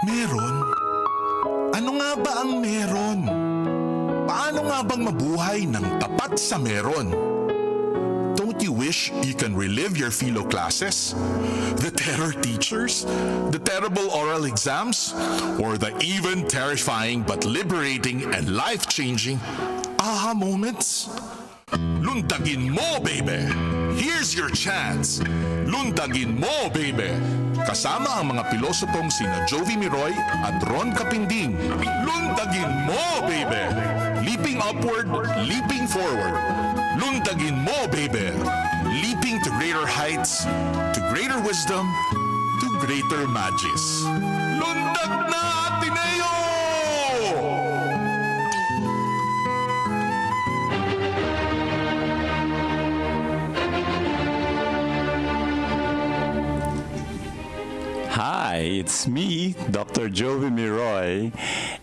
Meron? Ano nga ba ang meron? Paano nga bang mabuhay ng tapat sa meron? Don't you wish you can relive your Philo classes? The terror teachers? The terrible oral exams? Or the even terrifying but liberating and life-changing aha moments? Lundagin Mo Beybeh! Here's your chance! Lundagin Mo Beybeh! Kasama ang mga pilosopong sina Jovy Miroy at Capinding. Lundagin Mo Beybeh! Leaping upward, leaping forward. Lundagin Mo Beybeh! Leaping to greater heights, to greater wisdom, to greater magis. Lundag na, Ateneo! Hi, it's me, Dr. Jovy Miroy,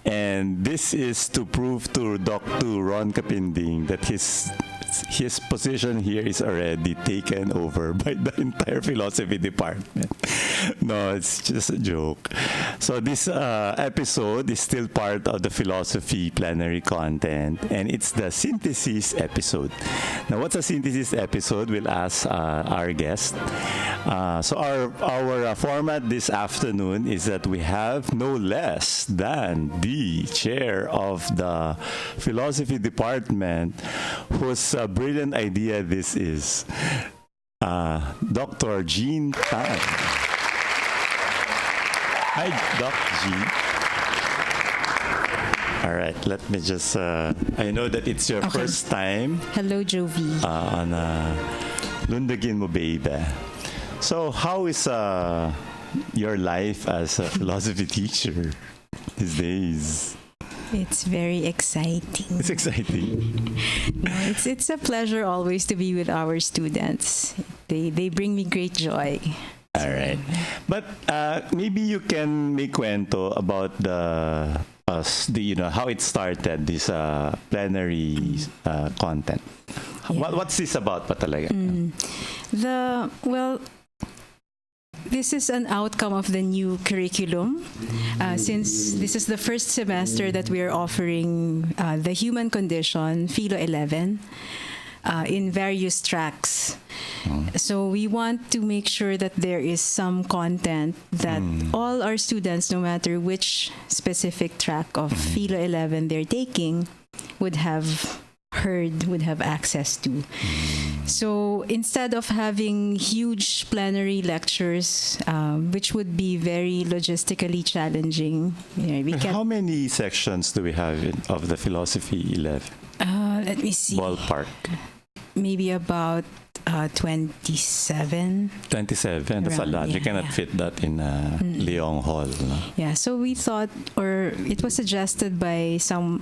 and this is to prove to Dr. Capinding that his position here is already taken over by the entire philosophy department. No, it's just a joke. So this episode is still part of the philosophy plenary content, and it's the synthesis episode. Now, what's a synthesis episode? We'll ask our guest. So our format this afternoon is that we have no less than the chair of the philosophy department, whose brilliant idea this is, Dr. Jean Tan. Hi, Doc G. All right, let me just, I know that it's your first time. Hello, Jovi. On Lundagin Mo Beybeh. So, how is your life as a philosophy teacher these days? It's very exciting. It's exciting. No, it's a pleasure always to be with our students. They bring me great joy. All right. But maybe you can make kwento about the how it started, this plenary content. Yeah. What's this about pa talaga? This is an outcome of the new curriculum. Since this is the first semester that we are offering the human condition, Philo 11, in various tracks. So we want to make sure that there is some content that all our students, no matter which specific track of Philo 11 they're taking, would have heard, would have access to. So instead of having huge plenary lectures, which would be very logistically challenging, How many sections do we have of the philosophy 11? Let me see. Ballpark. Maybe about 27. 27. That's a lot. You cannot fit that in Leong Hall. No? Yeah, so we thought, or it was suggested by some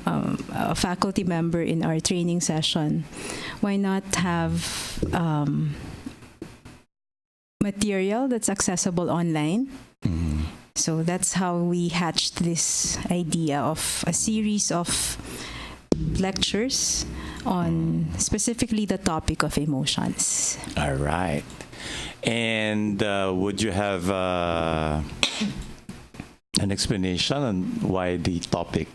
a faculty member in our training session, why not have material that's accessible online? So that's how we hatched this idea of a series of lectures on specifically the topic of emotions. All right. And would you have an explanation on why the topic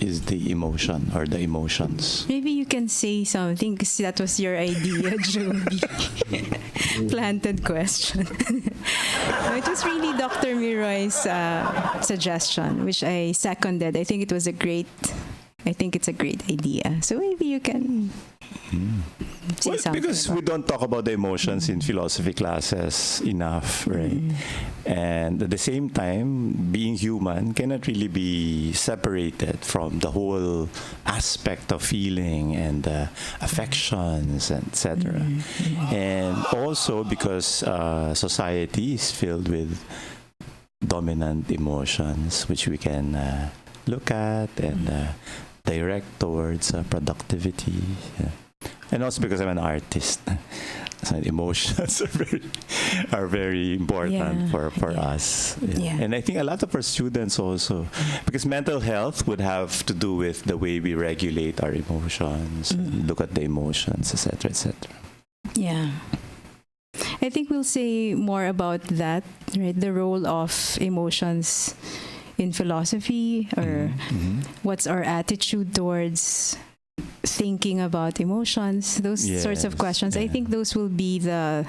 is the emotion or the emotions? Maybe you can say something because that was your idea, Jovi. Planted question. It was really Dr. Miroy's suggestion, which I seconded. I think it's a great idea. So maybe you can say something. Because we don't talk about the emotions in philosophy classes enough, right? And at the same time, being human cannot really be separated from the whole aspect of feeling and affections, etc. And also because society is filled with dominant emotions, which we can look at and direct towards productivity. Yeah. And also because I'm an artist, so emotions are very important for us. Yeah. And I think a lot of our students also, because mental health would have to do with the way we regulate our emotions, look at the emotions, etc., etc. Yeah. I think we'll say more about that, right? The role of emotions in philosophy, or what's our attitude towards thinking about emotions, those sorts of Yes, questions. I yeah. think those will be the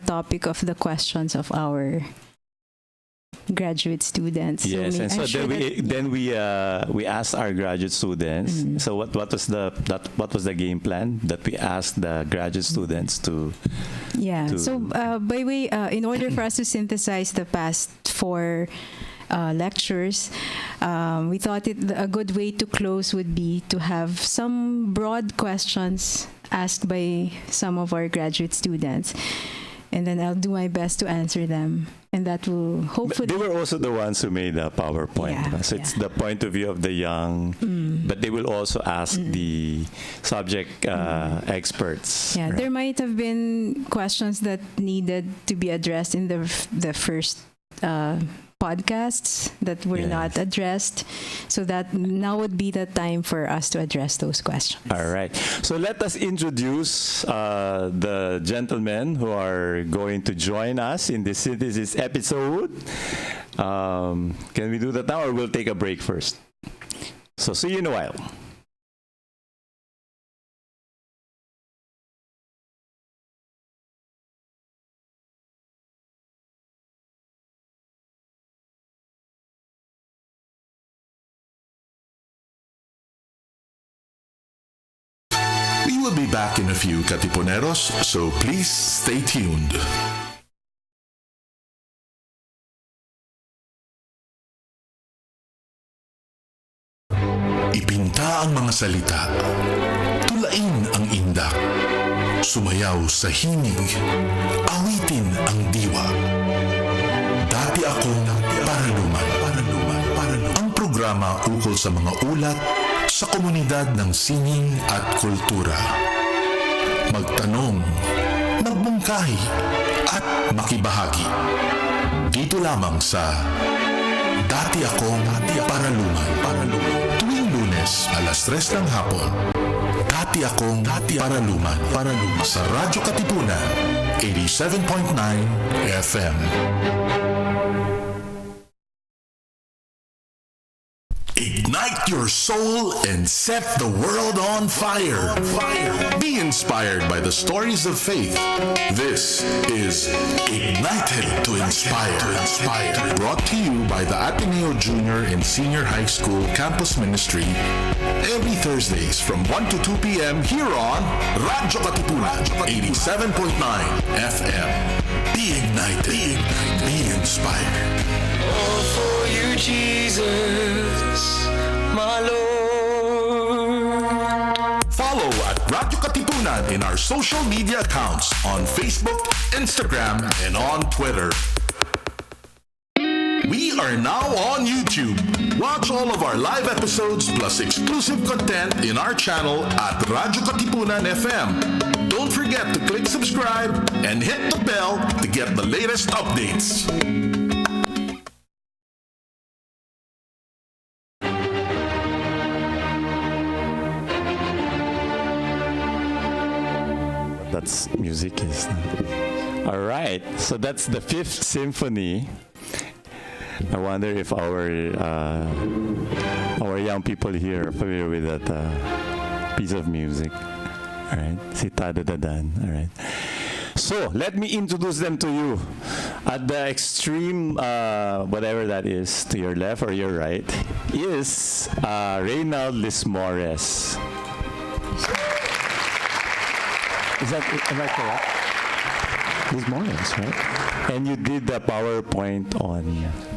topic of the questions of our graduate students. Yes, and I'm so sure then we asked our graduate students. So what was the game plan that we asked the graduate students to? Yeah. to- So, by way, in order for us to synthesize the past four lectures, we thought a good way to close would be to have some broad questions asked by some of our graduate students, and then I'll do my best to answer them, and that will But hopefully. they were also the ones who made the PowerPoint. Yeah, So it's yeah. the point of view of the young, but they will also ask the subject experts. Yeah, right? there might have been questions that needed to be addressed in the first podcasts that were Yes. not addressed, so that now would be the time for us to address those questions. All right. So let us introduce the gentlemen who are going to join us in this synthesis episode. Can we do that now, or we'll take a break first? So see you in a while. We will be back in a few, Katipuneros, so please stay tuned. Ipinta ang mga salita, tulain ang indak, sumayaw sa himig, awitin ang diwa. Dati akong paraluman. Ang programa ukol sa mga ulat sa komunidad ng sining at kultura. Magtanong, magbungkahi, at makibahagi. Dito lamang sa Dati Akong Paraluman. Tuwing Lunes, alas 3 ng hapon. Dati Akong Paraluman. Sa Radyo Katipunan, 87.9 FM. Ignite your soul and set the world on fire. Be inspired by the stories of faith. This is Ignited to Inspire. Brought to you by the Ateneo Junior and Senior High School Campus Ministry every Thursdays from 1 to 2 p.m. here on Radyo Katipunan 87.9 FM. Be ignited. Be inspired. All for you, Jesus, my Lord. Follow at Radyo Katipunan in our social media accounts on Facebook, Instagram, and on Twitter. We are now on YouTube. Watch all of our live episodes plus exclusive content in our channel at Radyo Katipunan FM. Don't forget to click subscribe and hit the bell to get the latest updates. That's music is. All right. So that's the Fifth Symphony. I wonder if our young people here are familiar with that piece of music. All right. Citada Dadan. All right. So let me introduce them to you. At the extreme, whatever that is, to your left or your right, is Reynald Lismores. Am I correct? This morning, right? And you did the PowerPoint on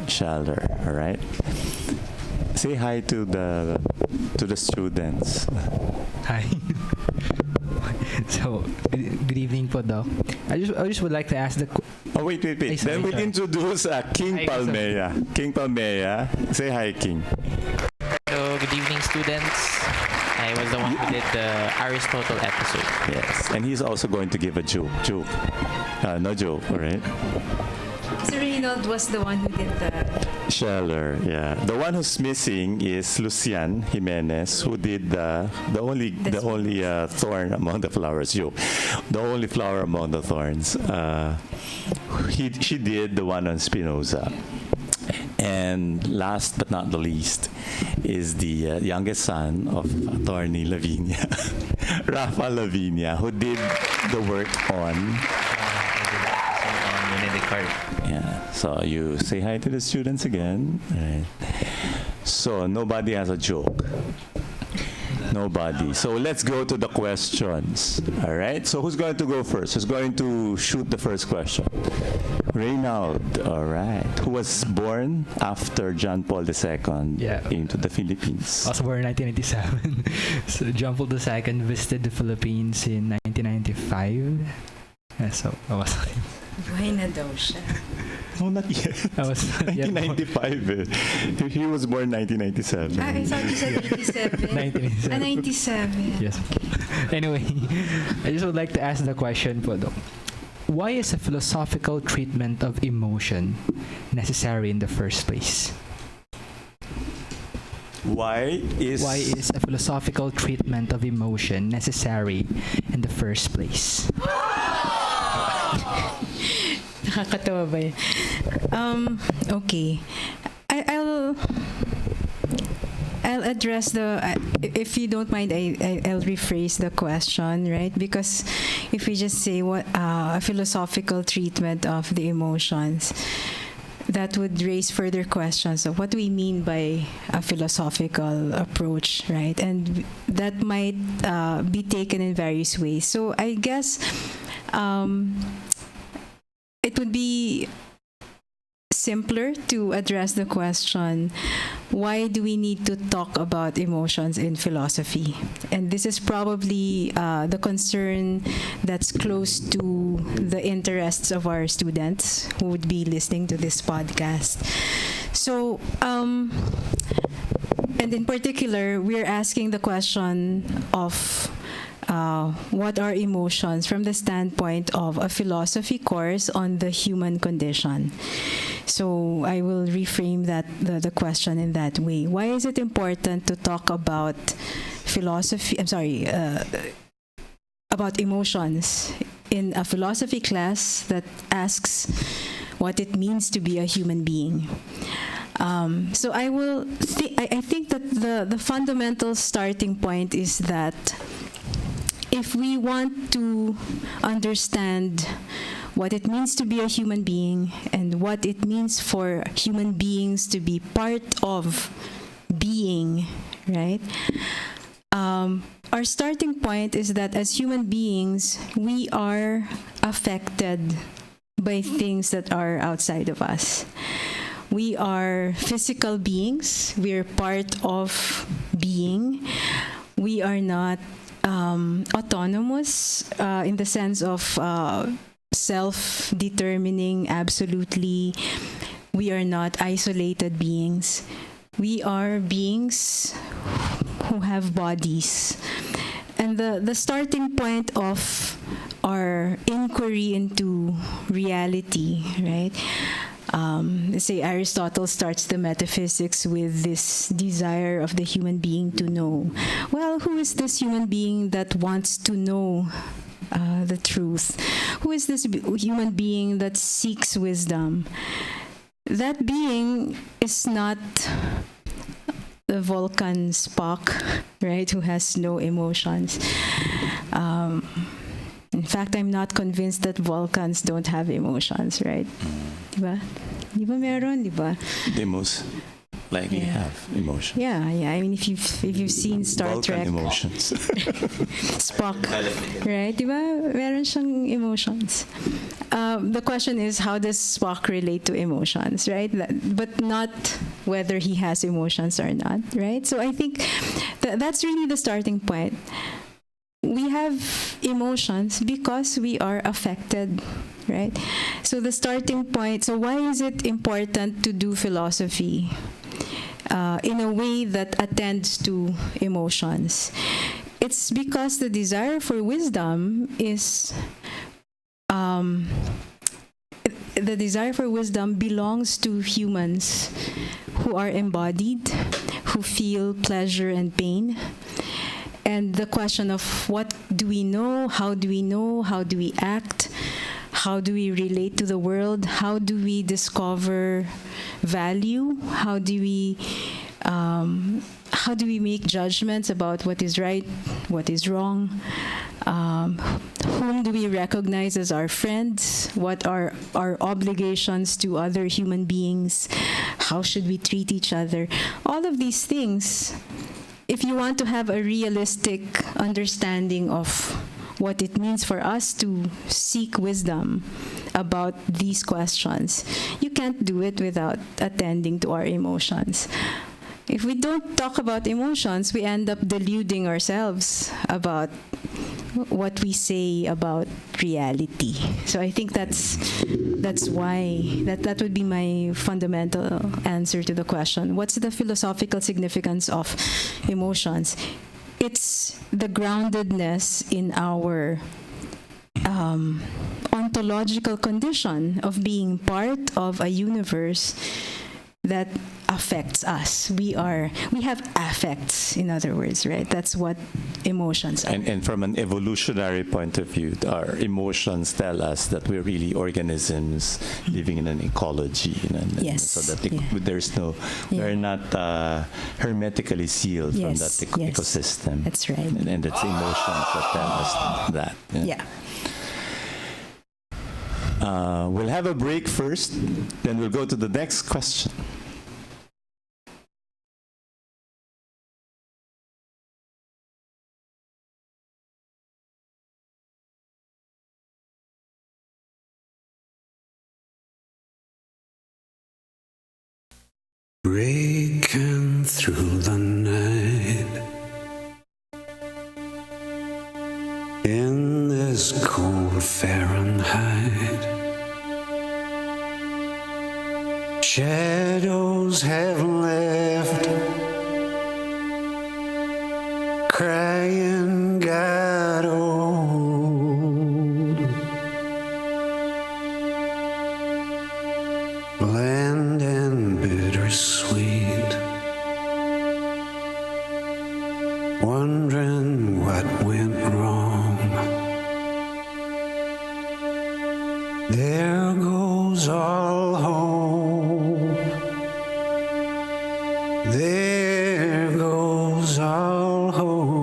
Shalder, all right? Say hi to the students. Hi. So, good evening po, Doc. I just would like to ask the... Oh, wait. Ay, sorry, Then we'll sorry. introduce King Hi, Palmea. King Palmea. Say hi, King. Hello, good evening, students. I was the one who did the Aristotle episode. Yes, and he's also going to give a joke. No joke, all right? Sir Reynold was the one who did the. Scheller, yeah. The one who's missing is Lucian Jimenez, who did the only thorn among the flowers joke. The only flower among the thorns. She did the one on Spinoza. And last but not the least is the youngest son of Attorney Lavinia, Rafa Lavinia, who did the work on. Yeah. So you say hi to the students again. Right. So nobody has a joke. Nobody. So let's go to the questions. All right. So who's going to go first? Who's going to shoot the first question? Reynald. All right. Who was born after John Paul II into the Philippines? I was born in 1997. So John Paul II visited the Philippines in 1995. Yeah, so I was. Buhay na daw siya. No, not yet. I was 1995. He was born 1997. I thought you said 87. 1997. 97. Yes. Anyway, I just would like to ask the question po, Doc. Why is a philosophical treatment of emotion necessary in the first place? Why is a philosophical treatment of emotion necessary in the first place? Nakakatawa ba yun? Okay. I'll address if you don't mind, I'll rephrase the question, right? Because if we just say what a philosophical treatment of the emotions, that would raise further questions of what do we mean by a philosophical approach, right? And that might be taken in various ways. So I guess it would be simpler to address the question, why do we need to talk about emotions in philosophy? And this is probably the concern that's close to the interests of our students who would be listening to this podcast. So, and in particular, we're asking the question of what are emotions from the standpoint of a philosophy course on the human condition. So I will reframe the question in that way. Why is it important to talk about about emotions in a philosophy class that asks what it means to be a human being? So I think that the fundamental starting point is that if we want to understand what it means to be a human being and what it means for human beings to be part of being, right? Our starting point is that as human beings, we are affected by things that are outside of us. We are physical beings. We are part of being. We are not autonomous in the sense of self-determining absolutely. We are not isolated beings. We are beings who have bodies. And the starting point of our inquiry into reality, right? Let's say Aristotle starts the metaphysics with this desire of the human being to know. Well, who is this human being that wants to know the truth? Who is this human being that seeks wisdom? That being is not the Vulcan Spock, right, who has no emotions. In fact, I'm not convinced that Vulcans don't have emotions, right? Diba? Diba meron, diba? They most likely have emotions. Yeah. I mean, if you've seen Star Vulcan Trek, emotions. Spock, right? Diba? Meron siyang emotions. The question is, how does Spock relate to emotions, right? But not whether he has emotions or not, right? So I think that's really the starting point. We have emotions because we are affected, right? So the starting point, so why is it important to do philosophy in a way that attends to emotions? It's because the desire for wisdom is, the desire for wisdom belongs to humans who are embodied, who feel pleasure and pain. And the question of what do we know, how do we act, how do we relate to the world, how do we discover value? How do we make judgments about what is right, what is wrong? Whom do we recognize as our friends? What are our obligations to other human beings? How should we treat each other? All of these things, if you want to have a realistic understanding of what it means for us to seek wisdom about these questions, you can't do it without attending to our emotions. If we don't talk about emotions, we end up deluding ourselves about what we say about reality. So I think that's why that would be my fundamental answer to the question. What's the philosophical significance of emotions? It's the groundedness in our ontological condition of being part of a universe that affects us. We have affects, in other words, right? That's what emotions are. And from an evolutionary point of view, our emotions tell us that we're really organisms living in an ecology. Yes. So that there's no, we're not hermetically sealed from that ecosystem. That's right. And it's emotions that tell us that. Yeah. We'll have a break first, then we'll go to the next question. Breaking through the night in this cold Fahrenheit, shadows have left, crying got old, bland and bittersweet, wondering what went wrong. There goes all hope. There goes all hope.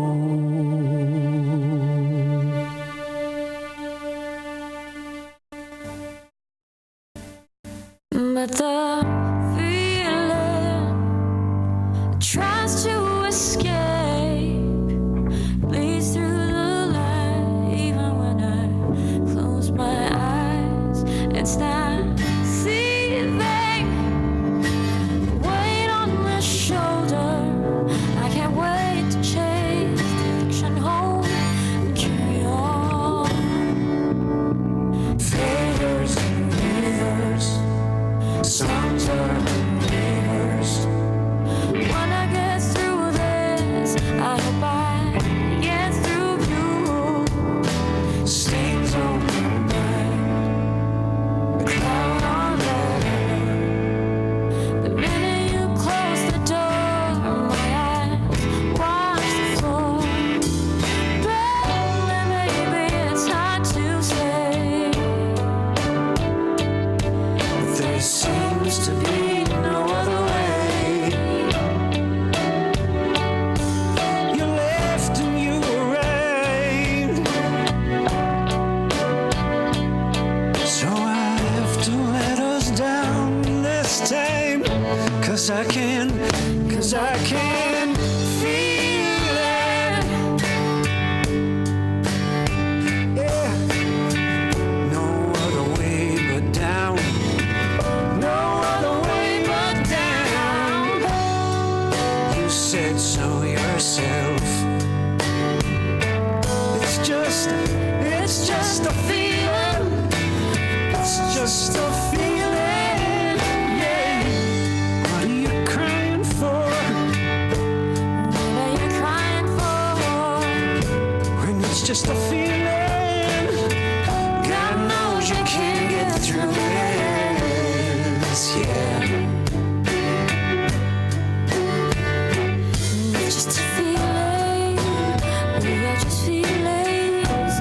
But the feeling tries to escape, bleeds through the light, even when I close my eyes. It's not thieving, weight on my shoulder. I can't wait to chase the fiction home and carry on. Favors and favors, songs are neighbors. When I get through this, I hope I get through you. Stains on my mind, a cloud on that air. The minute you close the door, my eyes watch the floor. But maybe it's hard to say. There seems to be no other way. You left and you were right. So I have to let us down this time. 'Cause I can feel it. Yeah. No other way but down. No other way but down. You said so yourself. It's just a feeling. It's just a feeling. Yeah. What are you crying for? What are you crying for? When it's just a feeling. God knows you can't get through this. Yeah. It's just a feeling. We are just feelings.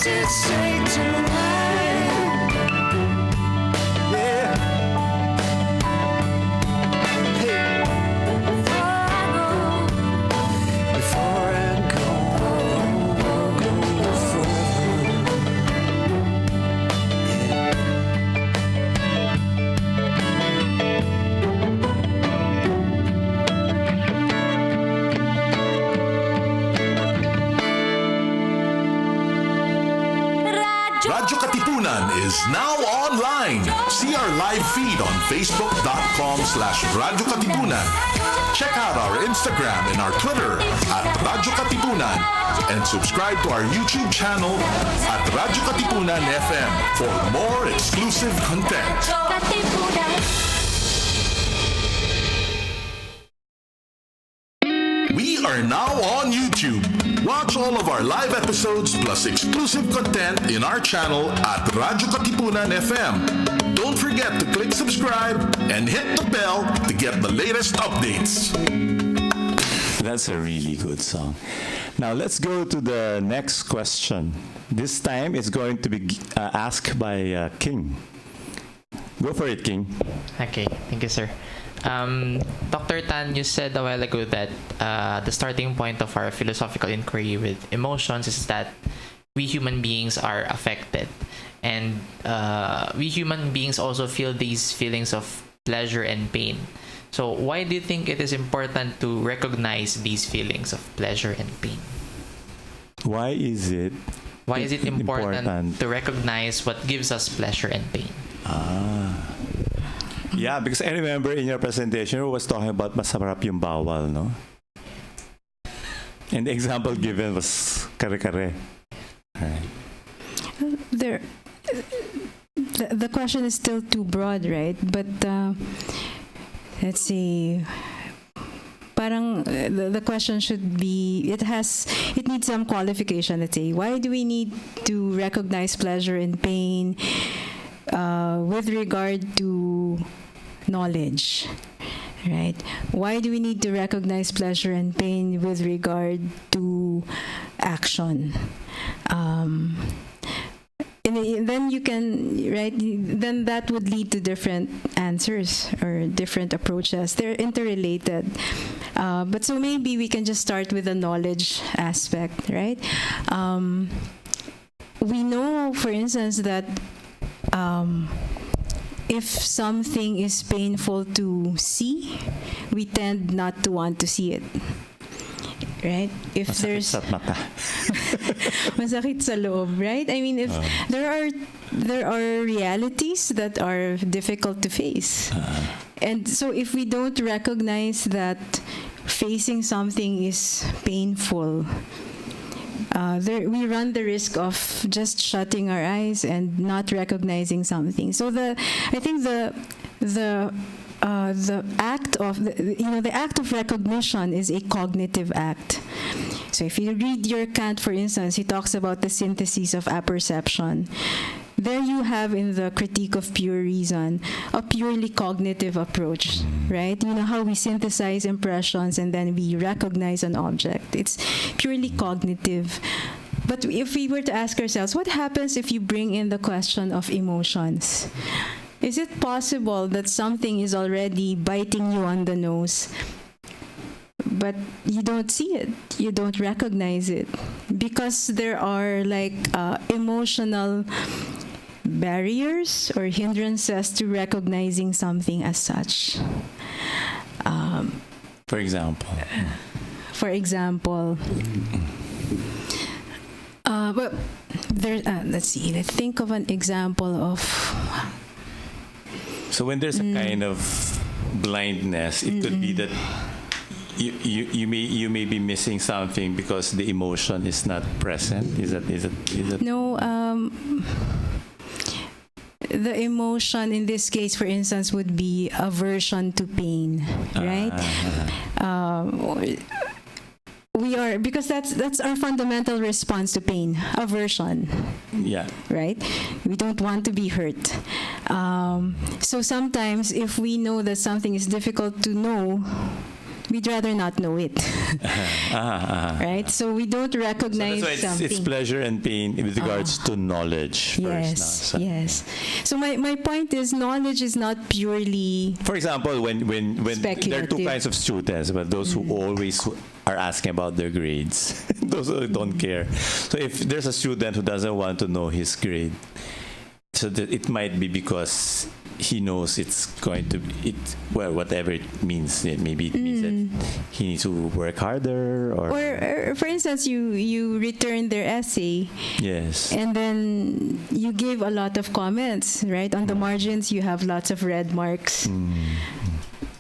does it say tonight? Yeah. Hey. Before I go further. Radyo Katipunan is now online. See our live feed on facebook.com/Radyo Katipunan. Check out our Instagram and our Twitter at Radyo Katipunan and subscribe to our YouTube channel at Radyo Katipunan FM for more exclusive content. We are now on YouTube. Watch all of our live episodes plus exclusive content in our channel at Radyo Katipunan FM. Don't forget to click subscribe and hit the bell to get the latest updates. That's a really good song. Now let's go to the next question. This time it's going to be asked by King. Go for it, King. Okay, thank you, sir. Dr. Tan, you said a while ago that the starting point of our philosophical inquiry with emotions is that we human beings are affected. And we human beings also feel these feelings of pleasure and pain. So why do you think it is important to recognize these feelings of pleasure and pain? Why is it important to recognize what gives us pleasure and pain? Yeah, because I remember in your presentation you was talking about masarap yung bawal, no? And the example given was kare-kare. Right. The question is still too broad, right? But let's see. Parang the question should be, it needs some qualification. Let's say, why do we need to recognize pleasure and pain with regard to knowledge, right? Why do we need to recognize pleasure and pain with regard to action? And then you can, right? Then that would lead to different answers or different approaches. They're interrelated. But so maybe we can just start with the knowledge aspect, right? We know, for instance, that if something is painful to see, we tend not to want to see it. Right? If there's masakit sa loob, right? I mean, if there are realities that are difficult to face. And so if we don't recognize that facing something is painful, we run the risk of just shutting our eyes and not recognizing something. So I think the act of recognition is a cognitive act. So if you read your Kant, for instance, he talks about the synthesis of apperception. There you have in the Critique of Pure Reason a purely cognitive approach, right? You know how we synthesize impressions and then we recognize an object. It's purely cognitive. But if we were to ask ourselves, what happens if you bring in the question of emotions? Is it possible that something is already biting you on the nose, but you don't see it, you don't recognize it, because there are emotional barriers or hindrances to recognizing something as such? For example. But there. Let's see. Let's think of an example of. So when there's a kind of blindness, it could be that you may be missing something because the emotion is not present. Is that? No. The emotion in this case, for instance, would be aversion to pain, right? Because that's our fundamental response to pain, aversion. Yeah. Right? We don't want to be hurt. So sometimes if we know that something is difficult to know, we'd rather not know it. Right? So we don't recognize So that's why something. it's pleasure and pain with regards to knowledge Yes, first. Now. yes. So my point is, knowledge is not purely For example, when there are two Speculative. kinds of students, but those who always are asking about their grades, those who don't care. So if there's a student who doesn't want to know his grade, so that it might be because he knows it's going to whatever it means. Maybe it means that he needs to work harder, or for instance, you return their essay, yes. and then you give a lot of comments, right? On the margins, you have lots of red marks.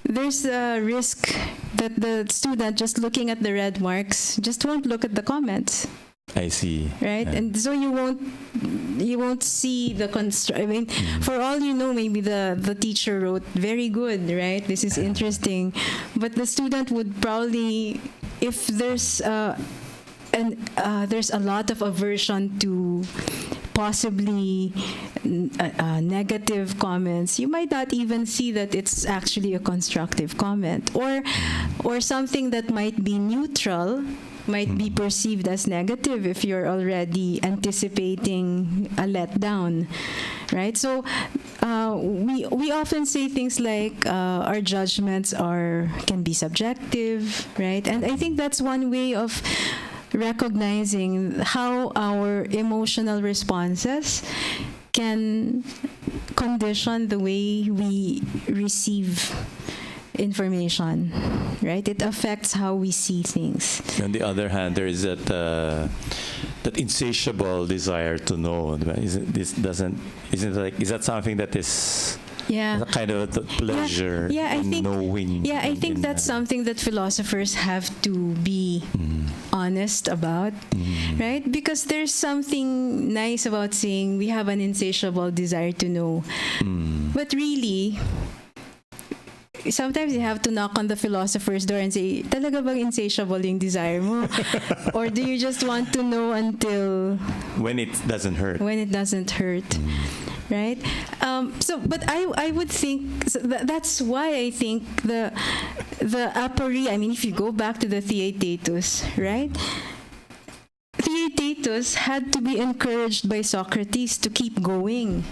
There's a risk that the student, just looking at the red marks, just won't look at the comments, I see. right? And so you won't see the I mean, for all you know, maybe the teacher wrote very good, right? This is interesting, but the student would probably, if there's there's a lot of aversion to possibly negative comments, you might not even see that it's actually a constructive comment, or something that might be neutral might be perceived as negative if you're already anticipating a letdown, right? So we often say things like our judgments can be subjective, right? And I think that's one way of recognizing how our emotional responses can condition the way we receive information, right? It affects how we see things. On the other hand, there is that insatiable desire to know. Is that something that is a kind of a pleasure I in think, knowing? Yeah, I think that's something that philosophers have to be honest about, right? Because there's something nice about saying we have an insatiable desire to know. But really, sometimes you have to knock on the philosopher's door and say, talaga bang insatiable yung desire mo? Or do you just want to know until... When it doesn't hurt. When it doesn't hurt. Right? But I would think, that's why I think the aporia, I mean, if you go back to the Theaetetus, right? Theaetetus had to be encouraged by Socrates to keep going.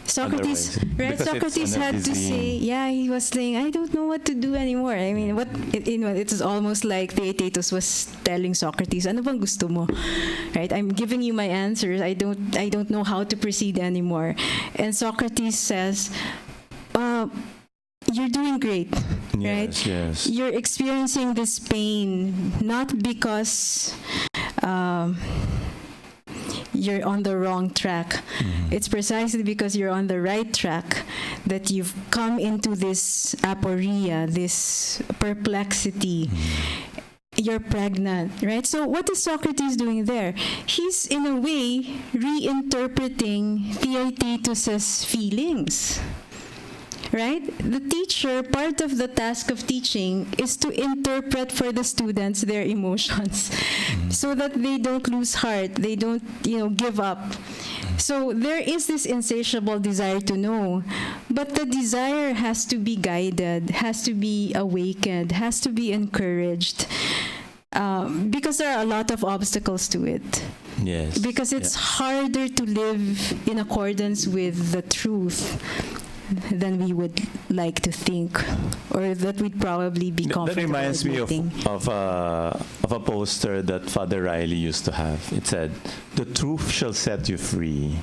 Socrates, Otherwise, right? because Socrates had to say, he was saying, I don't know what to do anymore. I mean, it is almost like Theaetetus was telling Socrates, ano bang gusto mo? Right? I'm giving you my answers. I don't know how to proceed anymore. And Socrates says, you're doing great, right? Yes. You're experiencing this pain not because you're on the wrong track. It's precisely because you're on the right track that you've come into this aporia, this perplexity. You're pregnant, right? So what is Socrates doing there? He's, in a way, reinterpreting Theaetetus's feelings. Right? The teacher, part of the task of teaching is to interpret for the students their emotions so that they don't lose heart, they don't, give up. So there is this insatiable desire to know, but the desire has to be guided, has to be awakened, has to be encouraged, because there are a lot of obstacles to it. Yes. Because it's harder to live in accordance with the truth than we would like to think, or that we'd probably be comfortable. That reminds me admitting. of a poster that Father Riley used to have. It said, "The truth shall set you free,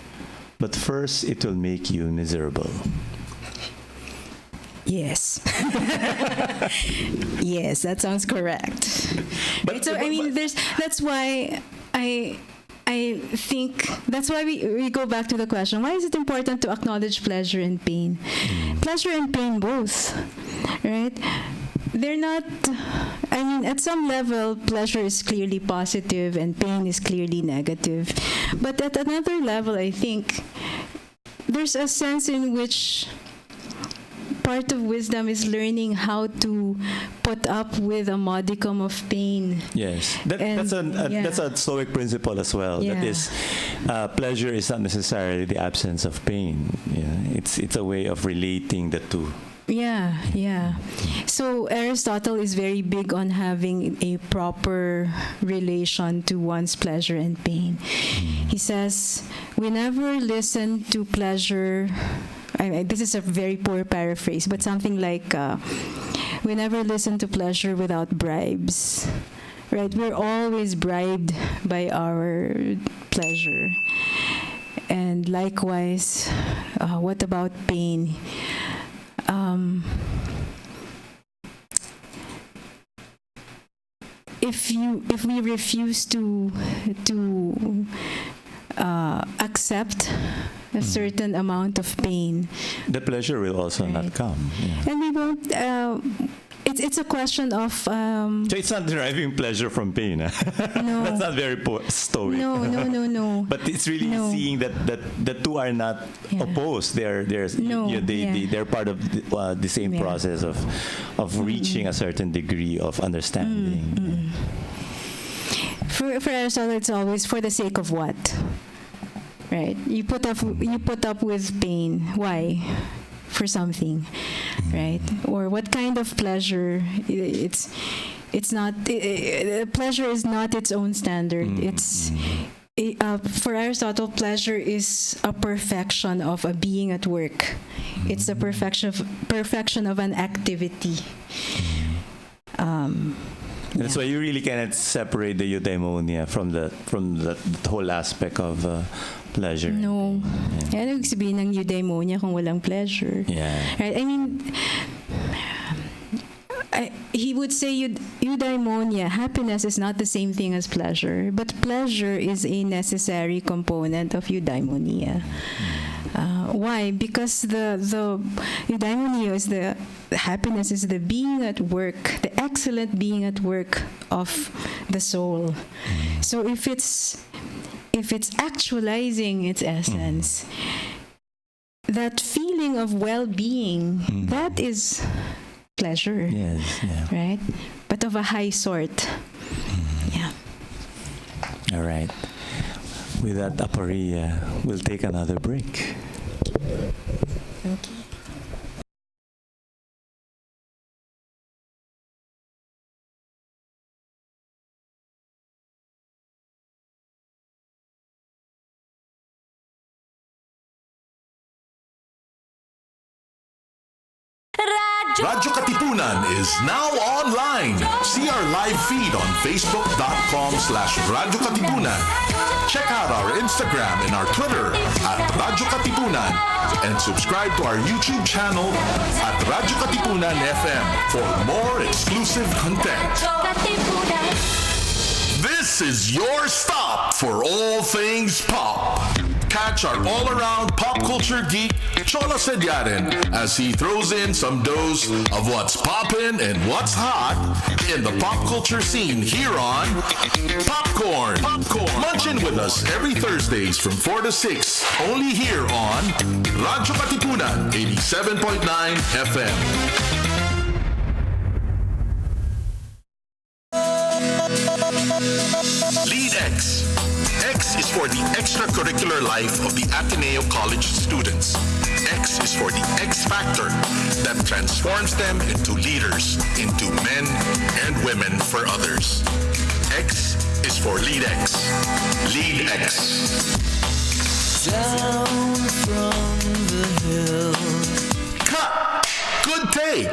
but first it will make you miserable." Yes. Yes, that sounds correct. That's why I think that's why we go back to the question, why is it important to acknowledge pleasure and pain? Pleasure and pain both, right? They're not, I mean, at some level, pleasure is clearly positive and pain is clearly negative. But at another level, I think, there's a sense in which part of wisdom is learning how to put up with a modicum of pain. Yes, that's a Stoic principle as well. Yeah. That is, pleasure is not necessarily the absence of pain. Yeah, it's a way of relating the two. Yeah. So Aristotle is very big on having a proper relation to one's pleasure and pain. He says, we never listen to pleasure. This is a very poor paraphrase, but something like, we never listen to pleasure without bribes. Right? We're always bribed by our pleasure. And likewise, what about pain? If we refuse to accept a certain amount of pain, The pleasure will also not come. Yeah. and we won't. It's a question of So it's not deriving pleasure from pain. no, That's not very stoic. no. But it's really No. seeing that the two are not Yeah. opposed. No, They're part of the same Yeah. process of reaching a certain degree of understanding. For Aristotle, it's always for the sake of what, right? You put up with pain. Why? For something, right? Or what kind of pleasure? It's not. Pleasure is not its own standard. It's. For Aristotle, pleasure is a perfection of a being at work. It's the perfection of an activity. That's why you really cannot separate the eudaimonia from the whole aspect of pleasure. No. Ano ibig sabihin ng eudaimonia kung walang pleasure? Yeah. Right? I mean, he would say eudaimonia, happiness is not the same thing as pleasure, but pleasure is a necessary component of eudaimonia. Why? Because the eudaimonia is the happiness is the being at work, the excellent being at work of the soul. So if it's actualizing its essence, that feeling of well-being, that is pleasure. Yes. Yeah. Right? But of a high sort. Yeah. All right. With that aporia, we'll take another break. Okay. Radyo Katipunan is now online. See our live feed on facebook.com/Radyo Katipunan. Check out our Instagram and our Twitter at Radyo Katipunan. And subscribe to our YouTube channel at Radyo Katipunan FM for more exclusive content. This is your stop for all things pop. Catch our all-around pop culture geek, Chola Sediaren, as he throws in some dose of what's poppin' and what's hot in the pop culture scene here on Popcorn. Munch in with us every Thursdays from 4 to 6, only here on Radyo Katipunan 87.9 FM. Lead X. X is for the extracurricular life of the Ateneo College students. X is for the X factor that transforms them into leaders, into men and women for others. X is for Lead X. Lead X. Down from the hill. Cut! Good take!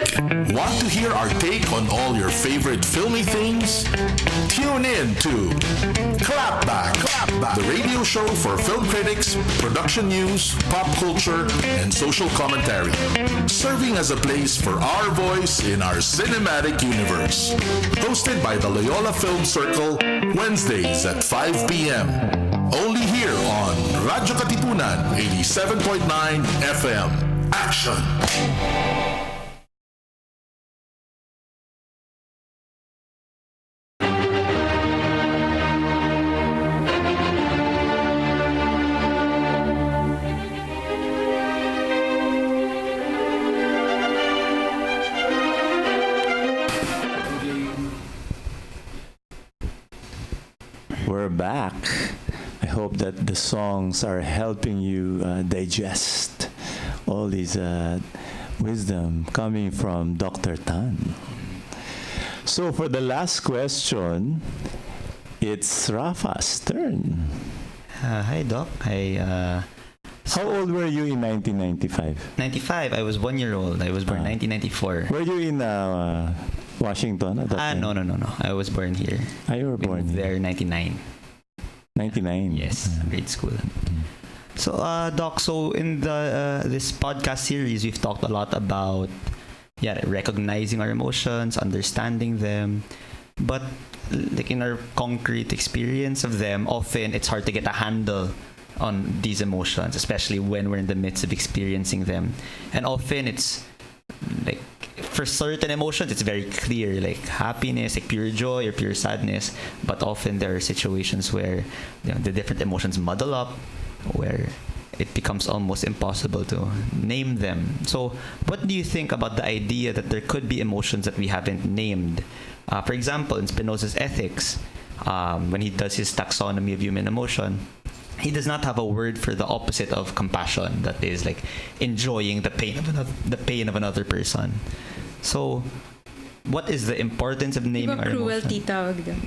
Want to hear our take on all your favorite filmy things? Tune in to Clapback, the radio show for film critics, production news, pop culture, and social commentary. Serving as a place for our voice in our cinematic universe. Hosted by the Loyola Film Circle, Wednesdays at 5 p.m. Only here on Radyo Katipunan 87.9 FM. Action! We're back. I hope that the songs are helping you digest all these wisdom coming from Dr. Tan. So for the last question, it's Rafa's turn. Hi, Doc. How old were you in 1995? 95. I was 1 year old. I was born 1994. Were you in Washington at that time? No. I was born here. You were born there in 99. 99? Yes, grade school. So, Doc, so in the this podcast series, we've talked a lot about recognizing our emotions, understanding them. But like in our concrete experience of them, often it's hard to get a handle on these emotions, especially when we're in the midst of experiencing them. And often it's like for certain emotions, it's very clear, like happiness, like pure joy or pure sadness. But often there are situations where the different emotions muddle up, where it becomes almost impossible to name them. So what do you think about the idea that there could be emotions that we haven't named? For example, in Spinoza's Ethics, when he does his taxonomy of human emotion, he does not have a word for the opposite of compassion, that is like enjoying the pain of another person. So what is the importance of naming our cruelty emotion? tawag doon.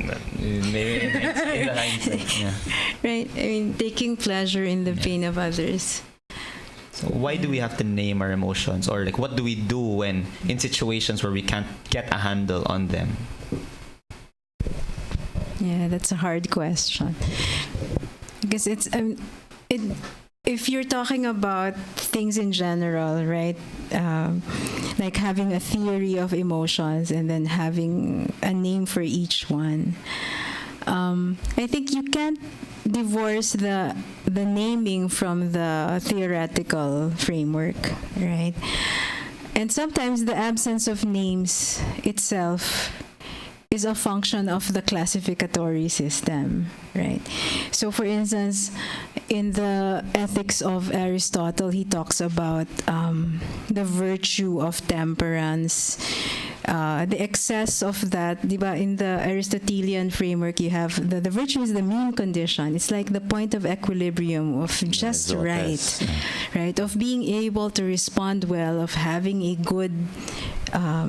Maybe in the hindsight, yeah. Right? I mean, taking pleasure in the pain of others. So why do we have to name our emotions, or like what do we do when in situations where we can't get a handle on them? Yeah, that's a hard question. Because if you're talking about things in general, right? Like having a theory of emotions and then having a name for each one. I think you can't divorce the naming from the theoretical framework, right? And sometimes the absence of names itself is a function of the classificatory system, right? So for instance, in the Ethics of Aristotle, he talks about the virtue of temperance, the excess of that, diba? In the Aristotelian framework, you have the virtue is the mean condition. It's like the point of equilibrium of just right, right? Of being able to respond well, of having a good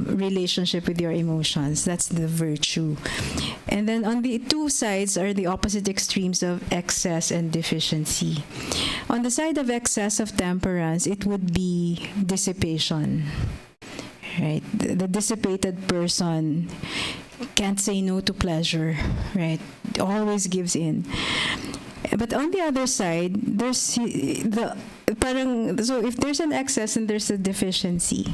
relationship with your emotions. That's the virtue. And then on the two sides are the opposite extremes of excess and deficiency. On the side of excess of temperance, it would be dissipation. Right? The dissipated person can't say no to pleasure, right? Always gives in. But on the other side, there's so if there's an excess and there's a deficiency,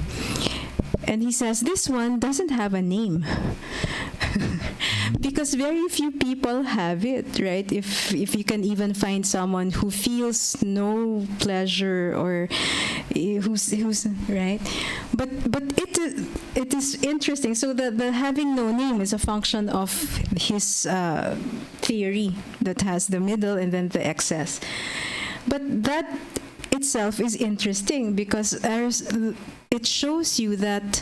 and he says this one doesn't have a name. Because very few people have it, right? If you can even find someone who feels no pleasure or who's right, but it is interesting. So the having no name is a function of his theory that has the middle and then the excess. But that itself is interesting because it shows you that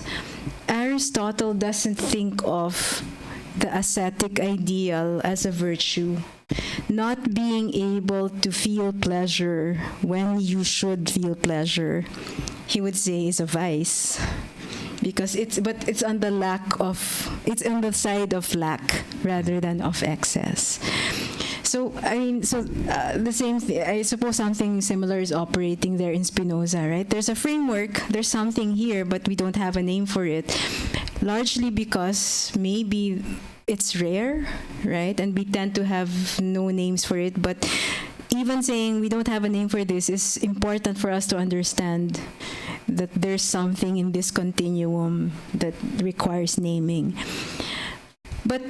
Aristotle doesn't think of the ascetic ideal as a virtue. Not being able to feel pleasure when you should feel pleasure, he would say, is a vice. Because it's on the side of lack rather than of excess. So the same thing. I suppose something similar is operating there in Spinoza, right? There's a framework. There's something here, but we don't have a name for it. Largely because maybe it's rare, right? And we tend to have no names for it. But even saying we don't have a name for this is important for us to understand that there's something in this continuum that requires naming. But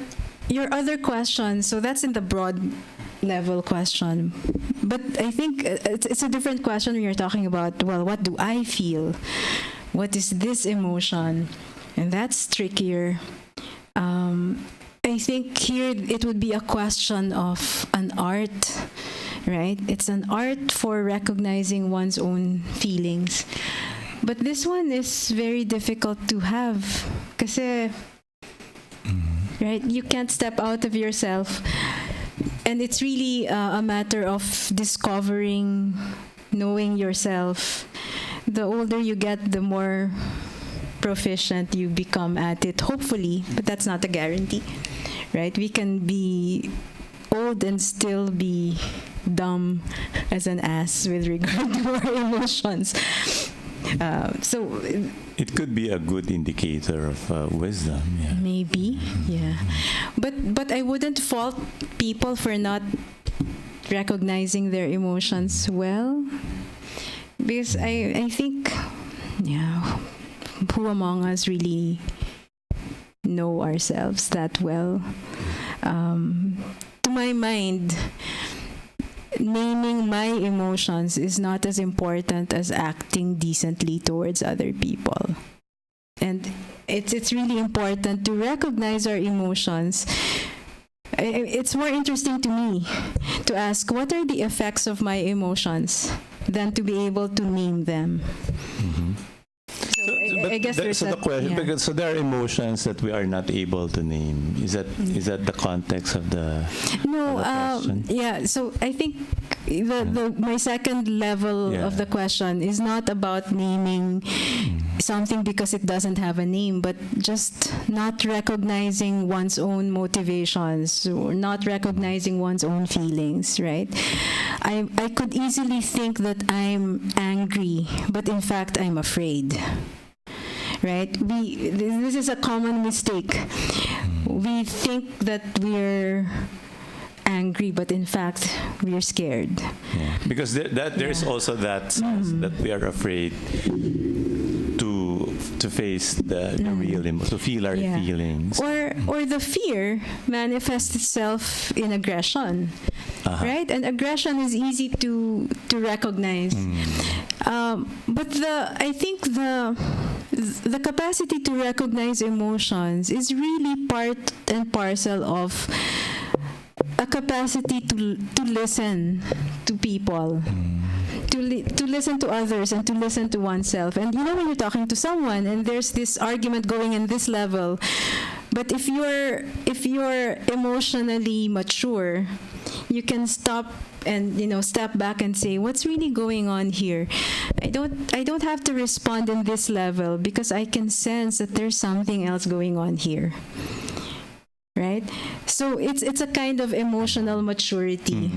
your other question, so that's in the broad level question. But I think it's a different question when you're talking about, well, what do I feel? What is this emotion? And that's trickier. I think here it would be a question of an art, right? It's an art for recognizing one's own feelings. But this one is very difficult to have. Kasi, right? You can't step out of yourself. And it's really a matter of discovering, knowing yourself. the older you get, the more proficient you become at it, hopefully, but that's not a guarantee, right? We can be old and still be dumb as an ass with regard to our emotions. So It could be a good indicator of wisdom. Yeah. maybe, yeah. But I wouldn't fault people for not recognizing their emotions well, because I think, yeah, who among us really know ourselves that well? To my mind, naming my emotions is not as important as acting decently towards other people. And it's really important to recognize our emotions. It's more interesting to me to ask, what are the effects of my emotions, than to be able to name them. So I guess there's so the question, yeah. because so there are emotions that we are not able to name. Is that the context of the No, question? yeah. So I think my second level Yeah. of the question is not about naming something because it doesn't have a name, but just not recognizing one's own motivations or not recognizing one's own feelings, right? I could easily think that I'm angry, but in fact I'm afraid. Right? This is a common mistake. We think that we're angry, but in fact we're scared. Yeah. Because there's also that sense that we are afraid to face the real to feel our Yeah. feelings. Or the fear manifests itself in aggression, right? And aggression is easy to recognize. But I think the capacity to recognize emotions is really part and parcel of a capacity to listen to people. To listen to others and to listen to oneself. And when you're talking to someone and there's this argument going in this level, but if you're emotionally mature, you can stop and step back and say, what's really going on here? I don't have to respond in this level because I can sense that there's something else going on here. Right? So it's a kind of emotional maturity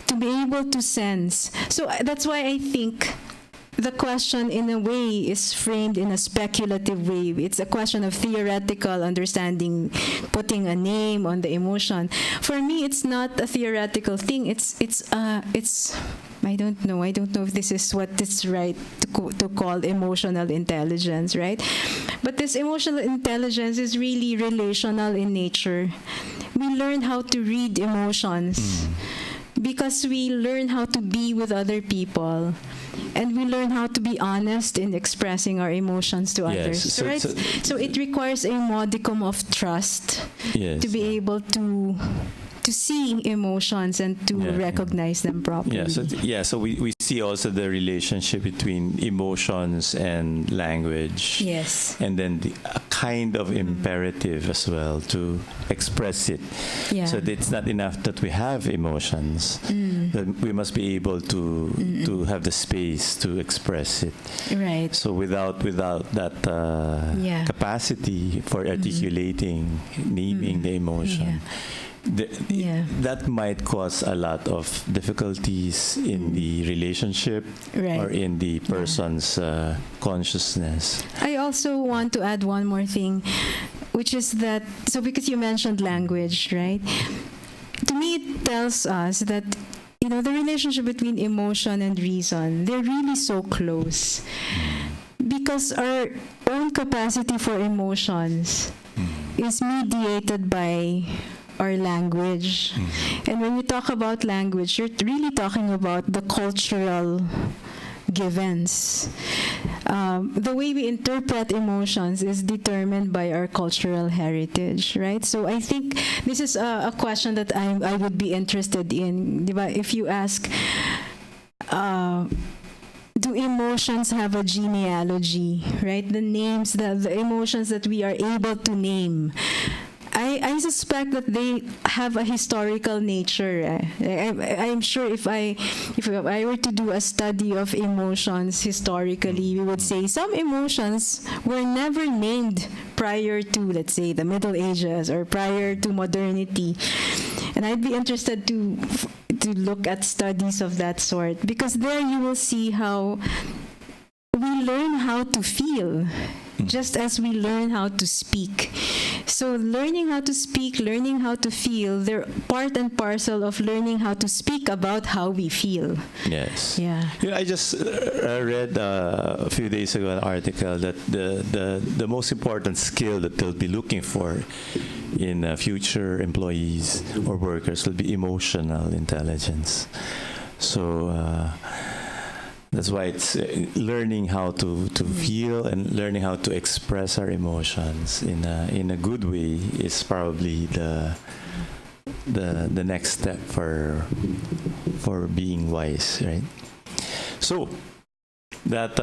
to be able to sense. So that's why I think the question in a way is framed in a speculative way. It's a question of theoretical understanding, putting a name on the emotion. For me, it's not a theoretical thing. It's I don't know if this is what is right to call emotional intelligence, right? But this emotional intelligence is really relational in nature. We learn how to read emotions because we learn how to be with other people. And we learn how to be honest in expressing our emotions to others. So it requires a modicum of trust to be able to see emotions and to recognize them properly. So we see also the relationship between emotions and language. Yes. And then a kind of imperative as well to express it. Yeah. So that it's not enough that we have emotions. That we must be able to have the space to express it. Right. So without that capacity for articulating, naming the emotion, that might cause a lot of difficulties in the relationship or in the person's consciousness. I also want to add one more thing, which is that, so because you mentioned language, right? To me, it tells us that the relationship between emotion and reason, they're really so close. Because our own capacity for emotions is mediated by our language. And when you talk about language, you're really talking about the cultural givens. The way we interpret emotions is determined by our cultural heritage, right? So I think this is a question that I would be interested in. If you ask, do emotions have a genealogy, right? The names, the emotions that we are able to name. I suspect that they have a historical nature. I'm sure if I were to do a study of emotions historically, we would say some emotions were never named prior to, let's say, the Middle Ages or prior to modernity. And I'd be interested to look at studies of that sort, because there you will see how we learn how to feel just as we learn how to speak. So learning how to speak, learning how to feel, they're part and parcel of learning how to speak about how we feel. Yes. Yeah. I just read a few days ago an article that the most important skill that they'll be looking for in future employees or workers will be emotional intelligence. So that's why it's learning how to feel and learning how to express our emotions in a good way is probably the next step for being wise, right? So that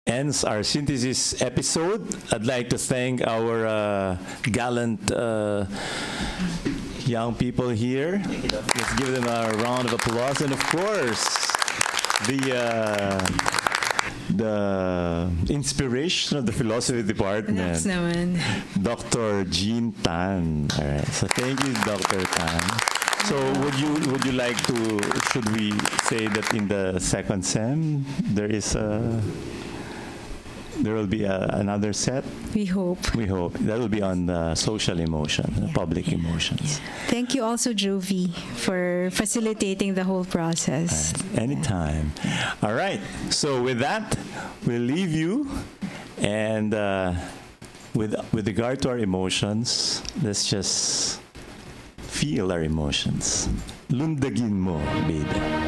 ends our synthesis episode. I'd like to thank our gallant young people here. Let's give them a round of applause, and of course, the inspiration of the philosophy department, Thanks naman. Dr. Jean Tan. All right, so thank you, Dr. Tan. So would you like to? Should we say that in the second sem there will be another set? We hope. We hope that will be on the social emotion, public emotions. Thank you also, Jovi, for facilitating the whole process. Anytime. All right. So with that, we'll leave you. And with regard to our emotions, let's just feel our emotions. Lundagin Mo Beybeh.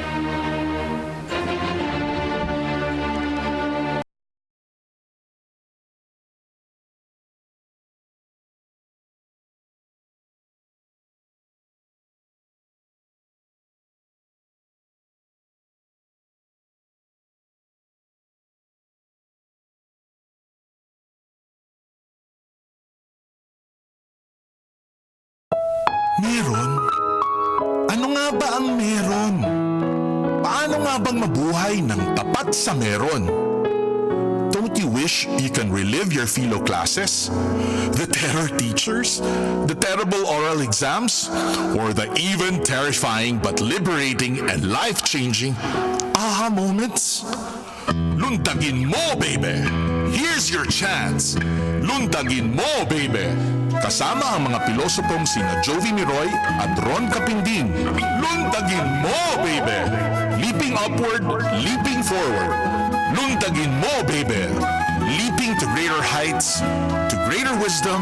Meron? Ano nga ba ang meron? Paano nga bang mabuhay ng tapat sa meron? Don't you wish you can relive your Philo classes? The terror teachers? The terrible oral exams? Or the even terrifying but liberating and life-changing aha moments? Lundagin Mo Beybeh! Here's your chance! Lundagin Mo Beybeh! Kasama ang mga pilosopong sina Jovy Miroy at Capinding. Lundagin Mo Beybeh! Leaping upward, leaping forward. Lundagin Mo Beybeh! Leaping to greater heights, to greater wisdom,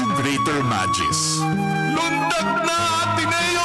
to greater magis. Lundag na, Ateneo